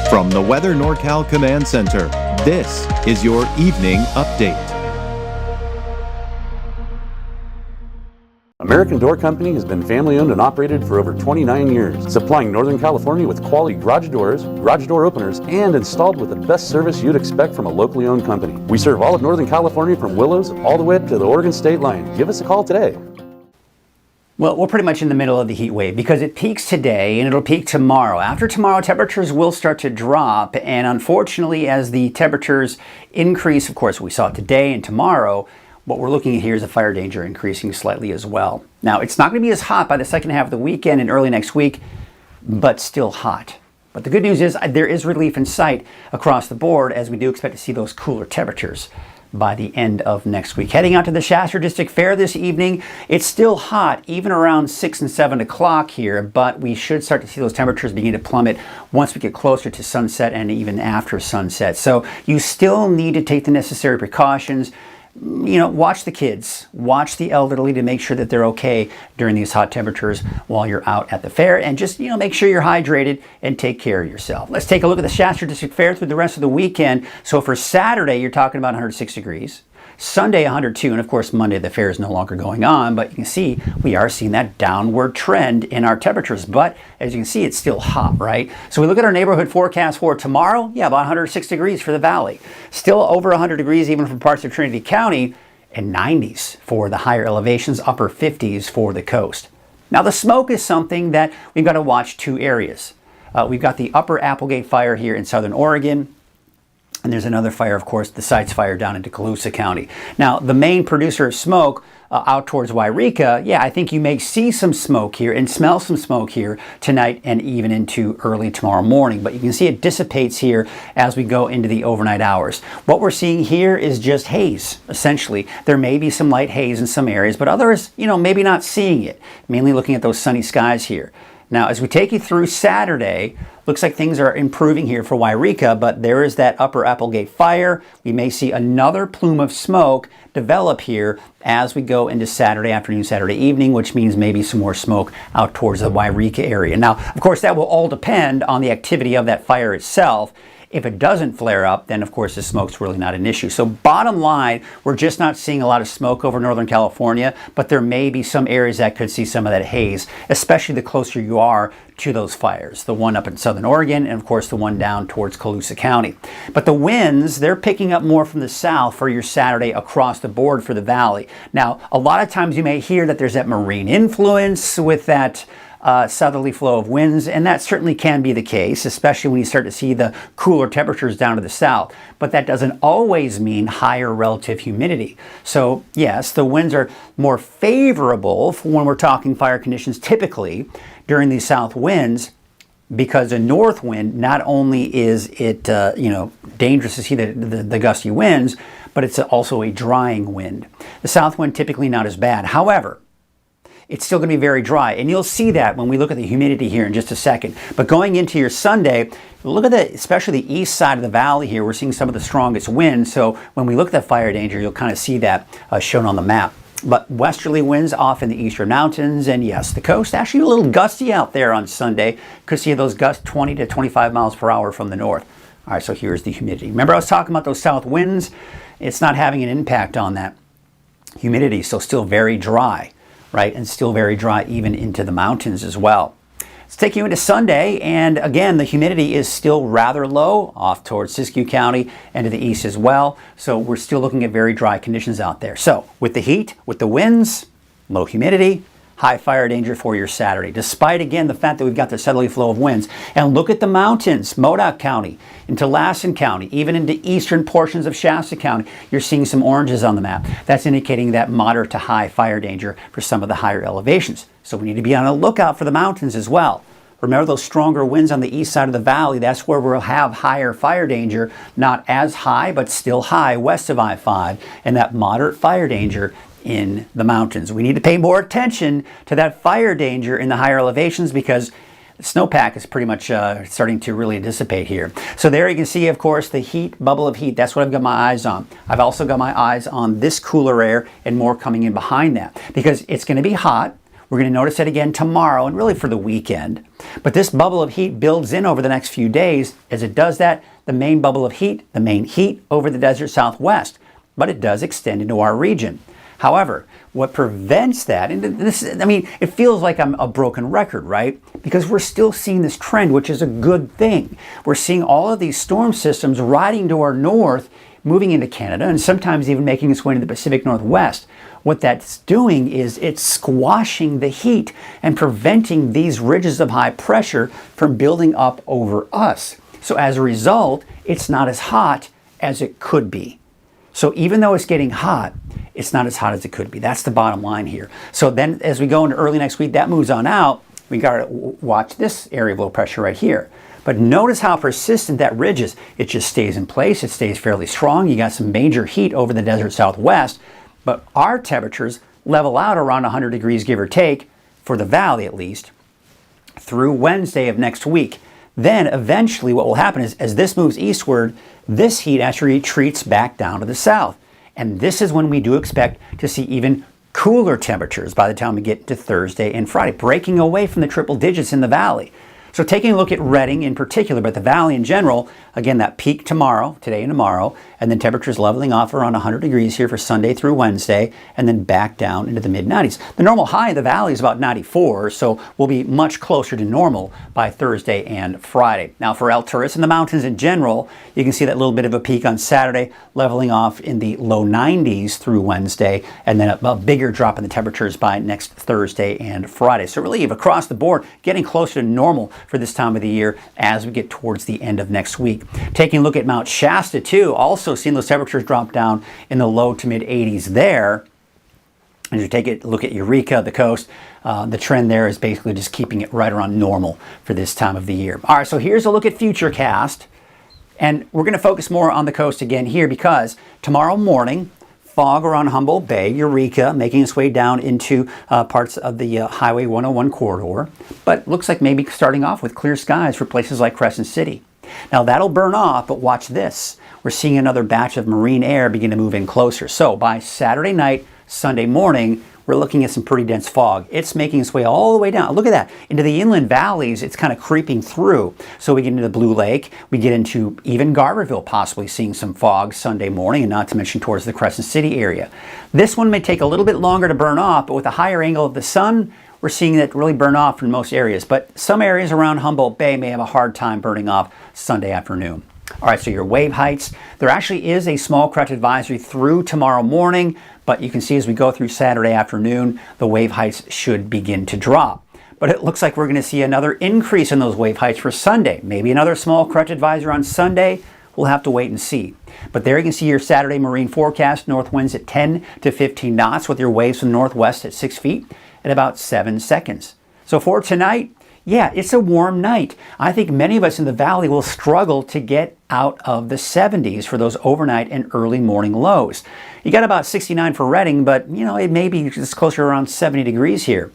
From the Weather NorCal Command Center, this is your evening update. American Door Company has been family-owned and operated for over 29 years, supplying Northern California with quality garage doors, garage door openers, and installed with the best service you'd expect from a locally owned company. We serve all of Northern California from Willows all the way to the Oregon state line. Give us a call today. Well, we're pretty much in the middle of the heat wave because it peaks today and it'll peak tomorrow. After tomorrow, temperatures will start to drop, and unfortunately, as the temperatures increase, of course, we saw it today and tomorrow, what we're looking at here is a fire danger increasing slightly as well. Now, it's not going to be as hot by the second half of the weekend and early next week, but still hot. But the good news is there is relief in sight across the board, as we do expect to see those cooler temperatures by the end of next week. Heading out to the Shasta District Fair this evening, it's still hot, even around 6 and 7 o'clock here, but we should start to see those temperatures begin to plummet once we get closer to sunset and even after sunset. So you still need to take the necessary precautions. Watch the kids, watch the elderly to make sure that they're okay during these hot temperatures while you're out at the fair, and just, make sure you're hydrated and take care of yourself. Let's take a look at the Shasta District Fair through the rest of the weekend. So for Saturday, you're talking about 106 degrees. Sunday, 102, and of course Monday the fair is no longer going on, but you can see we are seeing that downward trend in our temperatures. But as you can see, it's still hot, right? So we look at our neighborhood forecast for tomorrow, about 106 degrees for the valley. Still over 100 degrees even for parts of Trinity County, and 90s for the higher elevations, upper 50s for the coast. Now the smoke is something that we've got to watch two areas. We've got the upper Applegate fire here in southern Oregon, and there's another fire, of course, the Sites fire down into Colusa County. Now, the main producer of smoke out towards Wairika, I think you may see some smoke here and smell some smoke here tonight and even into early tomorrow morning. But you can see it dissipates here as we go into the overnight hours. What we're seeing here is just haze, essentially. There may be some light haze in some areas, but others, maybe not seeing it, mainly looking at those sunny skies here. Now, as we take you through Saturday, looks like things are improving here for Wairika, but there is that upper Applegate fire. We may see another plume of smoke develop here as we go into Saturday afternoon, Saturday evening, which means maybe some more smoke out towards the Wairika area. Now, of course, that will all depend on the activity of that fire itself. If it doesn't flare up, then of course the smoke's really not an issue. So bottom line, we're just not seeing a lot of smoke over Northern California, but there may be some areas that could see some of that haze, especially the closer you are to those fires. The one up in southern Oregon, and of course the one down towards Colusa County. But the winds, they're picking up more from the south for your Saturday across the board for the valley. Now, a lot of times you may hear that there's that marine influence with that southerly flow of winds, and that certainly can be the case, especially when you start to see the cooler temperatures down to the south. But that doesn't always mean higher relative humidity. So yes, the winds are more favorable for when we're talking fire conditions typically during these south winds, because a north wind, not only is it dangerous to see the gusty winds, but it's also a drying wind. The south wind typically not as bad. However, it's still going to be very dry, and you'll see that when we look at the humidity here in just a second. But going into your Sunday, look at especially the east side of the valley here. We're seeing some of the strongest winds, so when we look at that fire danger, you'll kind of see that shown on the map. But westerly winds off in the eastern mountains, and yes, the coast, actually a little gusty out there on Sunday. Could see those gusts 20 to 25 miles per hour from the north. All right, so here's the humidity. Remember I was talking about those south winds? It's not having an impact on that humidity, so still very dry. Right, and still very dry even into the mountains as well. Let's take you into Sunday, and again, the humidity is still rather low off towards Siskiyou County and to the east as well. So we're still looking at very dry conditions out there. So with the heat, with the winds, low humidity, high fire danger for your Saturday, despite, again, the fact that we've got the southerly flow of winds. And look at the mountains, Modoc County, into Lassen County, even into eastern portions of Shasta County. You're seeing some oranges on the map. That's indicating that moderate to high fire danger for some of the higher elevations. So we need to be on the lookout for the mountains as well. Remember those stronger winds on the east side of the valley, that's where we'll have higher fire danger, not as high, but still high west of I-5, and that moderate fire danger in the mountains. We need to pay more attention to that fire danger in the higher elevations, because the snowpack is pretty much starting to really dissipate here. So there you can see, of course, the heat, bubble of heat. That's what I've got my eyes on. I've also got my eyes on this cooler air and more coming in behind that, because it's going to be hot. We're going to notice it again tomorrow and really for the weekend. But this bubble of heat builds in over the next few days. As it does that, the main bubble of heat, the main heat over the desert southwest, but it does extend into our region. However, what prevents that, and this, I mean, it feels like I'm a broken record, right? Because we're still seeing this trend, which is a good thing. We're seeing all of these storm systems riding to our north, moving into Canada, and sometimes even making its way to the Pacific Northwest. What that's doing is it's squashing the heat and preventing these ridges of high pressure from building up over us. So as a result, it's not as hot as it could be. So even though it's getting hot, it's not as hot as it could be. That's the bottom line here. So then as we go into early next week, that moves on out. We got to watch this area of low pressure right here. But notice how persistent that ridge is. It just stays in place. It stays fairly strong. You got some major heat over the desert southwest, but our temperatures level out around 100 degrees, give or take, for the valley at least, through Wednesday of next week. Then eventually what will happen is as this moves eastward, this heat actually retreats back down to the south. And this is when we do expect to see even cooler temperatures by the time we get to Thursday and Friday, breaking away from the triple digits in the valley. So taking a look at Redding in particular, but the valley in general, again, that peak tomorrow, today and tomorrow, and then temperatures leveling off around 100 degrees here for Sunday through Wednesday, and then back down into the mid-90s. The normal high in the valley is about 94, so we'll be much closer to normal by Thursday and Friday. Now for Alturas and the mountains in general, you can see that little bit of a peak on Saturday, leveling off in the low 90s through Wednesday, and then a bigger drop in the temperatures by next Thursday and Friday. So really across the board, getting closer to normal for this time of the year as we get towards the end of next week. Taking a look at Mount Shasta too, also seeing those temperatures drop down in the low to mid 80s there. As you take a look at Eureka, the coast, the trend there is basically just keeping it right around normal for this time of the year. All right, so here's a look at Futurecast. And we're going to focus more on the coast again here because tomorrow morning, fog around Humboldt Bay, Eureka, making its way down into parts of the Highway 101 corridor. But looks like maybe starting off with clear skies for places like Crescent City. Now that'll burn off, but watch this. We're seeing another batch of marine air begin to move in closer. So by Saturday night, Sunday morning, we're looking at some pretty dense fog. It's making its way all the way down. Look at that. Into the inland valleys, it's kind of creeping through. So we get into the Blue Lake, we get into even Garberville, possibly seeing some fog Sunday morning, and not to mention towards the Crescent City area. This one may take a little bit longer to burn off, but with a higher angle of the sun, we're seeing it really burn off in most areas. But some areas around Humboldt Bay may have a hard time burning off Sunday afternoon. All right, so your wave heights, there actually is a small craft advisory through tomorrow morning, but you can see as we go through Saturday afternoon, the wave heights should begin to drop. But it looks like we're going to see another increase in those wave heights for Sunday. Maybe another small craft advisory on Sunday. We'll have to wait and see. But there you can see your Saturday marine forecast, north winds at 10 to 15 knots with your waves from the northwest at 6 feet at about 7 seconds. So for tonight, yeah, it's a warm night. I think many of us in the valley will struggle to get out of the 70s for those overnight and early morning lows. You got about 69 for Redding, but you know, it may be just closer to around 70 degrees here.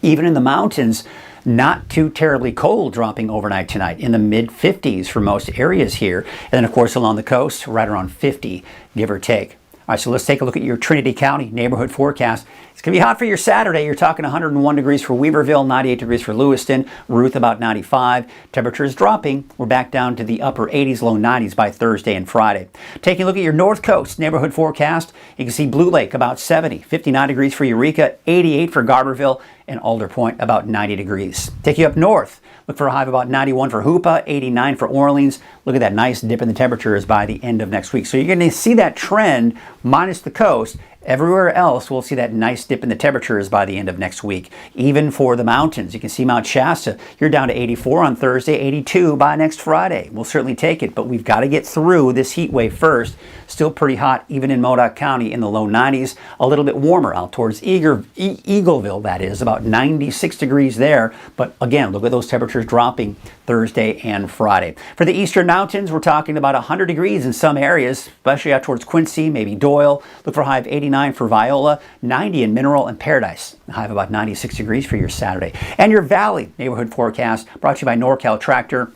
Even in the mountains, not too terribly cold dropping overnight tonight, in the mid 50s for most areas here. And then of course along the coast, right around 50, give or take. All right, so let's take a look at your Trinity County neighborhood forecast. It's going to be hot for your Saturday. You're talking 101 degrees for Weaverville, 98 degrees for Lewiston, Ruth about 95. Temperatures dropping. We're back down to the upper 80s, low 90s by Thursday and Friday. Taking a look at your North Coast neighborhood forecast, you can see Blue Lake about 70, 59 degrees for Eureka, 88 for Garberville, and Alder Point about 90 degrees. Take you up north. Look for a high of about 91 for Hoopa, 89 for Orleans. Look at that nice dip in the temperatures by the end of next week. So you're going to see that trend minus the coast. Everywhere else, we'll see that nice dip in the temperatures by the end of next week. Even for the mountains, you can see Mount Shasta, you're down to 84 on Thursday, 82 by next Friday. We'll certainly take it, but we've got to get through this heat wave first. Still pretty hot, even in Modoc County in the low 90s. A little bit warmer out towards Eagleville, that is, about 96 degrees there. But again, look at those temperatures dropping Thursday and Friday. For the eastern mountains, we're talking about 100 degrees in some areas, especially out towards Quincy, maybe Doyle. Look for a high of 89 for Viola, 90 in Mineral and Paradise. A high of about 96 degrees for your Saturday. And your Valley neighborhood forecast brought to you by NorCal Tractor.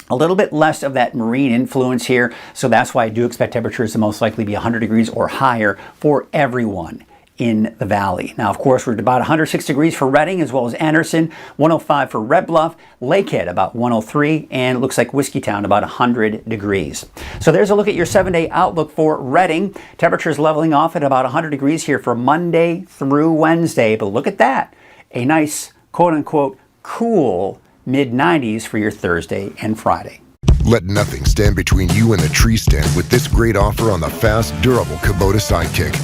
A little bit less of that marine influence here, so that's why I do expect temperatures to most likely be 100 degrees or higher for everyone. in the valley. Now, of course, we're at about 106 degrees for Redding as well as Anderson, 105 for Red Bluff, Lakehead about 103, and it looks like Whiskeytown about 100 degrees. So there's a look at your 7-day outlook for Redding. Temperatures leveling off at about 100 degrees here for Monday through Wednesday, but look at that. A nice quote-unquote cool mid-90s for your Thursday and Friday. Let nothing stand between you and the tree stand with this great offer on the fast, durable Kubota Sidekick.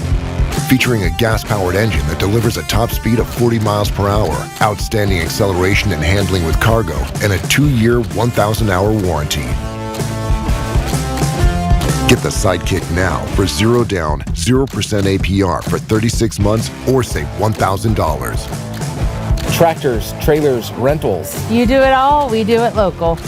Featuring a gas-powered engine that delivers a top speed of 40 miles per hour, outstanding acceleration and handling with cargo, and a 2-year, 1,000-hour warranty. Get the Sidekick now for 0 down, 0% APR for 36 months or save $1,000. Tractors, trailers, rentals. You do it all, we do it local.